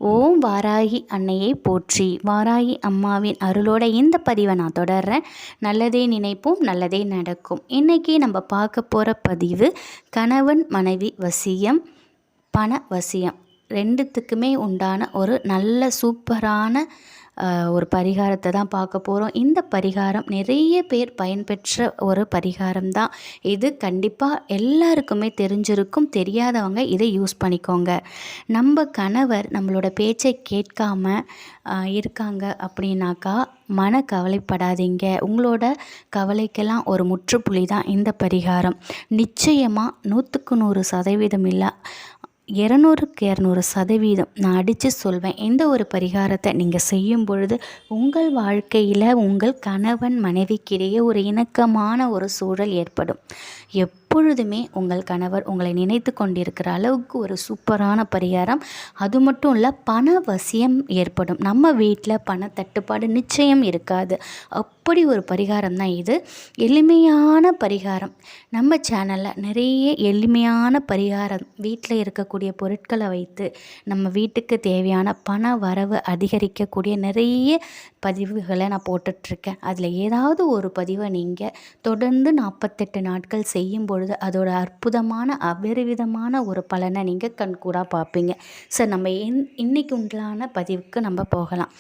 ஓம் வாராகி அன்னையை போற்றி. வாராகி அம்மாவின் அருளோட இந்த பதிவை நான் தொடர்றேன். நல்லதே நினைப்போம், நல்லதே நடக்கும். இன்றைக்கி நம்ம பார்க்க போகிற பதிவு கணவன் மனைவி வசியம், பண வசியம் ரெண்டுத்துக்குமே உண்டான ஒரு நல்ல சூப்பரான ஒரு பரிகாரத்தை தான் பார்க்க போகிறோம். இந்த பரிகாரம் நிறைய பேர் பயன்பெற்ற ஒரு பரிகாரம் தான் இது. கண்டிப்பாக எல்லாருக்குமே தெரிஞ்சிருக்கும். தெரியாதவங்க இதை யூஸ் பண்ணிக்கோங்க. நம்ம கணவர் நம்மளோட பேச்சை கேட்காம இருக்காங்க அப்படின்னாக்கா கவலைப்படாதீங்க. உங்களோட கவலைக்கெல்லாம் ஒரு முற்றுப்புள்ளி தான் இந்த பரிகாரம். நிச்சயமாக 100க்கு 100% இல்லை, 200க்கு 200% நான் அடித்து சொல்வேன். இந்த ஒரு பரிகாரத்தை நீங்கள் செய்யும் பொழுது உங்கள் வாழ்க்கையில் உங்கள் கணவன் மனைவிக்கிடையே ஒரு இணக்கமான ஒரு சூழல் ஏற்படும். எப்பொழுதுமே உங்கள் கணவர் உங்களை நினைத்து கொண்டிருக்கிற அளவுக்கு ஒரு சூப்பரான பரிகாரம். அது மட்டும் இல்லை, பண வசியம் ஏற்படும். நம்ம வீட்டில் பண தட்டுப்பாடு நிச்சயம் இருக்காது. அப்படி ஒரு பரிகாரம் தான் இது. எளிமையான பரிகாரம். நம்ம சேனலில் நிறைய எளிமையான பரிகாரம், வீட்டில் இருக்கக்கூடிய பொருட்களை வைத்து நம்ம வீட்டுக்கு தேவையான பண வரவு அதிகரிக்கக்கூடிய நிறைய பதிவுகளை நான் போட்டுட்ருக்கேன். அதில் ஏதாவது ஒரு பதிவை நீங்கள் தொடர்ந்து 48 நாட்கள் செய்யும் பொழுது அதோட அற்புதமான அபரிவிதமான ஒரு பலனை நீங்கள் கண்கூடாக பார்ப்பீங்க. சார், நம்ம இன்னைக்கு உண்டான பதிவுக்கு நம்ம போகலாம்.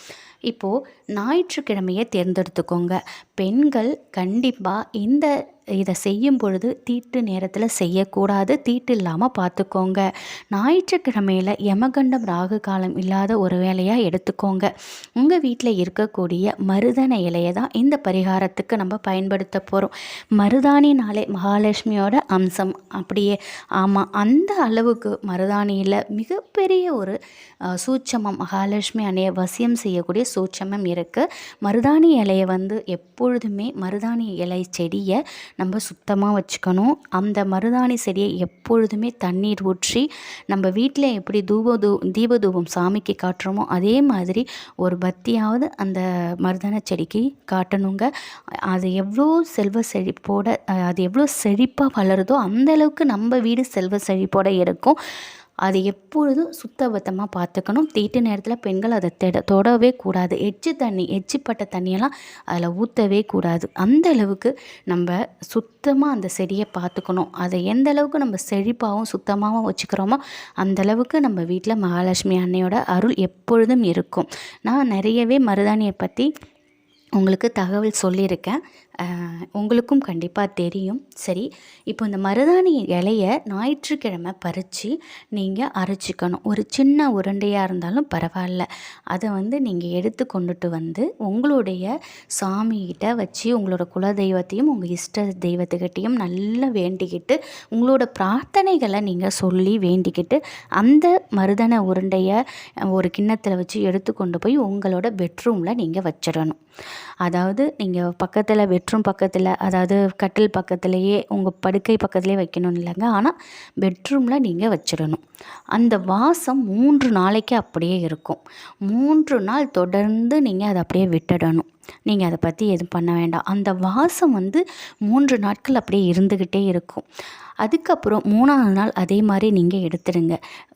இப்போது ஞாயிற்றுக்கிழமையை தேர்ந்தெடுத்துக்கோங்க. பெண்கள் கண்டிப்பாக இதை செய்யும் பொழுது தீட்டு நேரத்தில் செய்யக்கூடாது. தீட்டு இல்லாமல் பார்த்துக்கோங்க. ஞாயிற்றுக்கிழமையில் யமகண்டம் ராகு காலம் இல்லாத ஒரு வேலையாக எடுத்துக்கோங்க. உங்கள் வீட்டில் இருக்கக்கூடிய மருதாணி இலையை தான் இந்த பரிகாரத்துக்கு நம்ம பயன்படுத்த போகிறோம். மருதாணினாலே மகாலட்சுமியோட அம்சம். அப்படியே ஆமாம், அந்த அளவுக்கு மருதாணியில் மிகப்பெரிய ஒரு சூட்சமம், மகாலட்சுமி அன்னையை வசியம் செய்யக்கூடிய சூட்சமம் இருக்குது. மருதாணி இலையை எப்பொழுதுமே மருதாணி இலை செடியை நம்ம சுத்தமாக வச்சுக்கணும். அந்த மருதாணி செடியை எப்பொழுதுமே தண்ணீர் ஊற்றி நம்ம வீட்டில் எப்படி தீபதூபம் சாமிக்கு காட்டுறோமோ அதே மாதிரி ஒரு பத்தியாவது அந்த மருதாணி செடிக்கு காட்டணுங்க. அது எவ்வளோ செல்வ செழிப்போட, அது எவ்வளோ செழிப்பாக வளருதோ அந்தளவுக்கு நம்ம வீடு செல்வ செழிப்போடு இருக்கும். அது எப்பொழுதும் சுத்தபத்தமாக பார்த்துக்கணும். தீட்டு நேரத்தில் பெண்கள் அதை தொடவே கூடாது. எச்சிப்பட்ட தண்ணியெல்லாம் அதில் ஊற்றவே கூடாது. அந்த அளவுக்கு நம்ம சுத்தமாக அந்த செடியை பார்த்துக்கணும். அதை எந்த அளவுக்கு நம்ம செழிப்பாகவும் சுத்தமாகவும் வச்சுக்கிறோமோ அந்தளவுக்கு நம்ம வீட்டில் மகாலட்சுமி அன்னையோட அருள் எப்பொழுதும் இருக்கும். நான் நிறையவே மருதாணியை பற்றி உங்களுக்கு தகவல் சொல்லியிருக்கேன். உங்களுக்கும் கண்டிப்பாக தெரியும். சரி, இப்போ இந்த மருதாணி இலையை ஞாயிற்றுக்கிழமை பறித்து நீங்கள் அரைச்சிக்கணும். ஒரு சின்ன உருண்டையாக இருந்தாலும் பரவாயில்ல. அதை நீங்கள் எடுத்து கொண்டுட்டு உங்களுடைய சாமிகிட்ட வச்சு உங்களோட குல தெய்வத்தையும் உங்கள் இஷ்ட தெய்வத்துக்கிட்டையும் நல்லா வேண்டிக்கிட்டு உங்களோட பிரார்த்தனைகளை நீங்கள் சொல்லி வேண்டிக்கிட்டு அந்த மருதாணி உருண்டையை ஒரு கிண்ணத்தில் வச்சு எடுத்து கொண்டு போய் உங்களோட பெட்ரூமில் நீங்கள் வச்சிடணும். அதாவது நீங்கள் பக்கத்தில் பெட்ரூம் பக்கத்தில், அதாவது கட்டில் பக்கத்துலேயே உங்கள் படுக்கை பக்கத்துலேயே வைக்கணும் இல்லைங்க, ஆனால் பெட்ரூமில் நீங்கள் வச்சிடணும். அந்த வாசம் 3 நாளைக்கு அப்படியே இருக்கும். 3 நாள் தொடர்ந்து நீங்கள் அதை அப்படியே விட்டுடணும். நீங்கள் அதை பற்றி எதுவும் பண்ண வேண்டாம். அந்த வாசம் 3 நாட்கள் அப்படியே இருந்துக்கிட்டே இருக்கும். அதுக்கப்புறம் 3ஆவது நாள் அதே மாதிரி நீங்கள்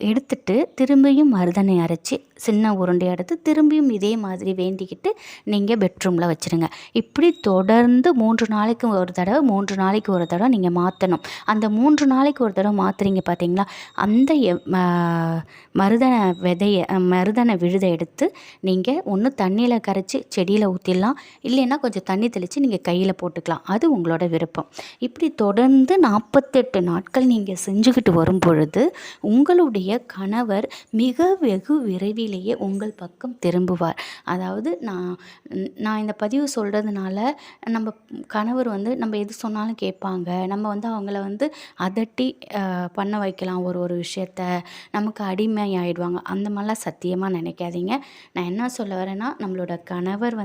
எடுத்துட்டு திரும்பியும் மருதாணி அரைச்சி சின்ன உருண்டை எடுத்து திரும்பியும் இதே மாதிரி வேண்டிக்கிட்டு நீங்கள் பெட்ரூமில் வச்சுருங்க. இப்படி தொடர்ந்து 3 நாளைக்கு ஒரு தடவை நீங்கள் மாற்றணும். அந்த 3 நாளைக்கு ஒரு தடவை மாற்றுறீங்க பார்த்தீங்களா, அந்த மருதாணி விழுதை எடுத்து நீங்கள் ஒன்று தண்ணியில் கரைச்சி செடியில் ஊற்றிடலாம், இல்லைன்னா கொஞ்சம் தண்ணி தெளித்து நீங்கள் கையில் போட்டுக்கலாம். அது உங்களோட விருப்பம். இப்படி தொடர்ந்து 48 நாட்கள் நீங்கள் செஞ்சுக்கிட்டு வரும் பொழுது உங்களுடைய கணவர் வெகு விரைவிலேயே உங்கள் பக்கம் திரும்புவார். அதாவது நான் இந்த பதிவு சொல்கிறதுனால நம்ம கணவர் நம்ம எது சொன்னாலும் கேட்பாங்க, நம்ம அவங்கள அதட்டி பண்ண வைக்கலாம், ஒரு விஷயத்த நமக்கு அடிமை ஆகிடுவாங்க. அந்த மாதிரிலாம் சத்தியமாக நினைக்காதீங்க. நான் என்ன சொல்ல வரேன்னா, நம்மளோட கணவர்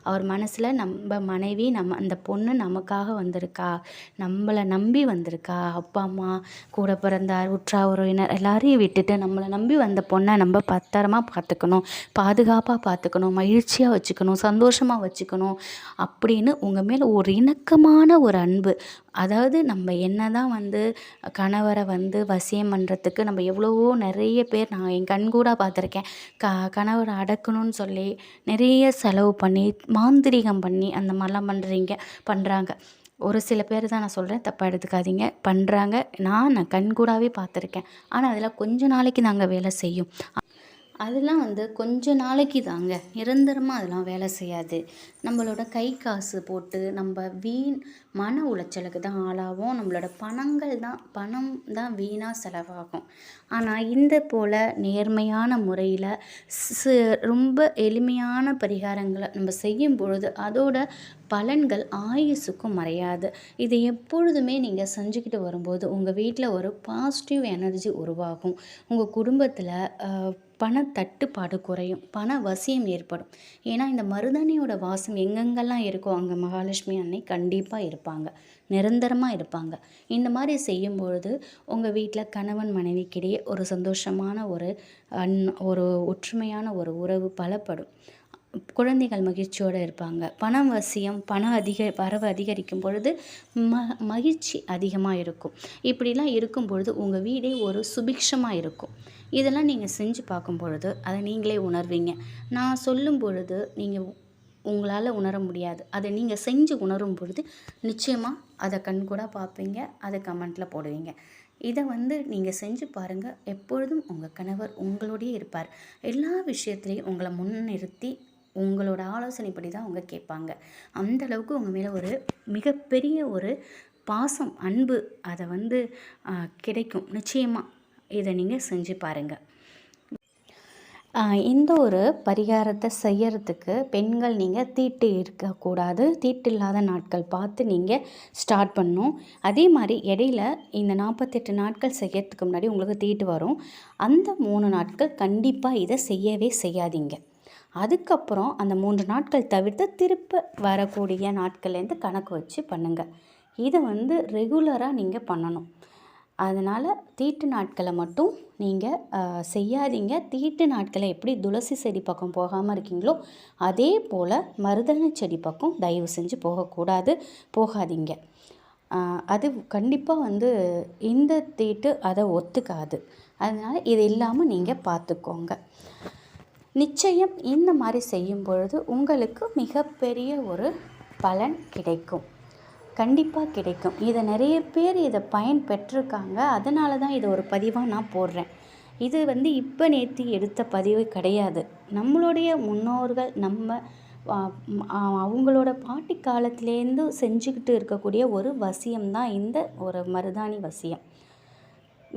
அவர் மனசில் நம்ம மனைவி, அந்த பொண்ணு நமக்காக வந்திருக்கா, நம்மளை நம்பி வந்திருக்கா, அப்பா அம்மா, கூட பிறந்தார், உற்றார் உறவினர் எல்லாரையும் விட்டுட்டு நம்மளை நம்பி வந்த பொண்ணை நம்ம பத்திரமா பார்த்துக்கணும், பாதுகாப்பாக பார்த்துக்கணும், மகிழ்ச்சியாக வச்சுக்கணும், சந்தோஷமாக வச்சுக்கணும் அப்படின்னு உங்கள் மேலே ஒரு இணக்கமான ஒரு அன்பு. அதாவது நம்ம என்ன தான் கணவரை வசியம் பண்ணுறதுக்கு நம்ம எவ்வளவோ நிறைய பேர் நான் என் கண்கூடாக பார்த்துருக்கேன். கணவரை அடக்கணும்னு சொல்லி நிறைய செலவு பண்ணி மாந்திரீகம் பண்ணி அந்த மாதிரிலாம் பண்ணுறாங்க. ஒரு சில பேர் தான் நான் சொல்கிறேன், தப்பாக எடுத்துக்காதீங்க, பண்ணுறாங்க. நான் கண்கூடாகவே பார்த்துருக்கேன். ஆனால் அதெல்லாம் கொஞ்ச நாளைக்கு தாங்க வேலை செய்யும். அதெல்லாம் கொஞ்ச நாளைக்கு தாங்க, நிரந்தரமாக அதெல்லாம் வேலை செய்யாது. நம்மளோட கை காசு போட்டு நம்ம வீண் மன உளைச்சலுக்கு தான் ஆளாகும். நம்மளோட பணம் தான் வீணாக செலவாகும். ஆனால் இந்த போல் நேர்மையான முறையில் ரொம்ப எளிமையான பரிகாரங்களை நம்ம செய்யும் பொழுது அதோட பலன்கள் ஆயுசுக்கும் மறையாது. இதை எப்பொழுதுமே நீங்கள் செஞ்சுக்கிட்டு வரும்போது உங்கள் வீட்டில் ஒரு பாசிட்டிவ் எனர்ஜி உருவாகும். உங்கள் குடும்பத்தில் பணத்தட்டுப்பாடு குறையும், பண வசியம் ஏற்படும். ஏன்னா இந்த மருதாணியோட வாசம் எங்கெங்கெல்லாம் இருக்கோ அங்கே மகாலட்சுமி அன்னை கண்டிப்பாக இருப்பாங்க, நிரந்தரமாக இருப்பாங்க. இந்த மாதிரி செய்யும்பொழுது உங்கள் வீட்டில் கணவன் மனைவிக்கிடையே ஒரு சந்தோஷமான ஒரு ஒற்றுமையான ஒரு உறவு பலப்படும். குழந்தைகள் மகிழ்ச்சியோடு இருப்பாங்க. பணம் வசியம், வரவு அதிகரிக்கும் பொழுது மகிழ்ச்சி அதிகமாக இருக்கும். இப்படிலாம் இருக்கும் பொழுது உங்கள் வீடே ஒரு சுபிக்ஷமாக இருக்கும். இதெல்லாம் நீங்கள் செஞ்சு பார்க்கும் பொழுது அதை நீங்களே உணர்வீங்க. நான் சொல்லும் பொழுது உங்களால் உணர முடியாது. அதை நீங்கள் செஞ்சு உணரும் பொழுது நிச்சயமாக அதை கண்கூட பார்ப்பீங்க, அதை கமெண்ட்டில் போடுவீங்க. இதை நீங்கள் செஞ்சு பாருங்கள். எப்பொழுதும் உங்கள் கணவர் உங்களோடையே இருப்பார். எல்லா விஷயத்துலேயும் உங்களை முன்னிறுத்தி உங்களோட ஆலோசனைப்படி தான் அவங்க கேட்பாங்க. அந்தளவுக்கு உங்கள் மேலே ஒரு மிகப்பெரிய ஒரு பாசம், அன்பு அதை கிடைக்கும். நிச்சயமாக இதை நீங்கள் செஞ்சு பாருங்கள். இந்த ஒரு பரிகாரத்தை செய்யறதுக்கு பெண்கள் நீங்கள் தீட்டு இருக்கக்கூடாது. தீட்டு இல்லாத நாட்கள் பார்த்து நீங்கள் ஸ்டார்ட் பண்ணணும். அதே மாதிரி இடையில இந்த 48 நாட்கள் செய்யறதுக்கு முன்னாடி உங்களுக்கு தீட்டு வரும். அந்த 3 நாட்கள் கண்டிப்பாக இதை செய்யவே செய்யாதீங்க. அதுக்கப்புறம் அந்த 3 நாட்கள் தவிர்த்து திருப்ப வரக்கூடிய நாட்கள்லேருந்து கணக்கு வச்சு பண்ணுங்கள். இதை ரெகுலராக நீங்கள் பண்ணணும். அதனால் தீட்டு நாட்களை மட்டும் நீங்கள் செய்யாதீங்க. தீட்டு நாட்களை எப்படி துளசி செடி பக்கம் போகாமல் இருக்கீங்களோ அதே போல் மருதாணி செடி பக்கம் தயவு செஞ்சு போகாதீங்க. அது கண்டிப்பாக இந்த தீட்டு அதை ஒத்துக்காது. அதனால் இது இல்லாமல் நீங்கள் பார்த்துக்கோங்க. நிச்சயம் இந்த மாதிரி செய்யும் பொழுது உங்களுக்கு மிகப்பெரிய ஒரு பலன் கிடைக்கும், கண்டிப்பாக கிடைக்கும். இதை நிறைய பேர் இதை பயன்பெற்றிருக்காங்க. அதனால தான் இதை ஒரு பதிவாக நான் போடுறேன். இது இப்போ நேற்று எடுத்த பதிவு கிடையாது. நம்மளுடைய முன்னோர்கள் அவங்களோட பாட்டி காலத்திலேருந்து செஞ்சுக்கிட்டு இருக்கக்கூடிய ஒரு வசியம்தான் இந்த ஒரு மருதாணி வசியம்.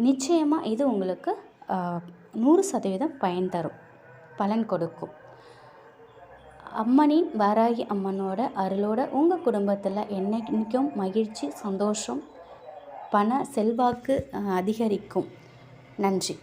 நிச்சயமாக இது உங்களுக்கு 100% பயன் தரும், பலன் கொடுக்கும். அம்மனின் வாராகி அம்மனோட அருளோட உங்கள் குடும்பத்தில் என்னைக்கும் மகிழ்ச்சி, சந்தோஷம், பண செல்வாக்கு அதிகரிக்கும். நன்றி.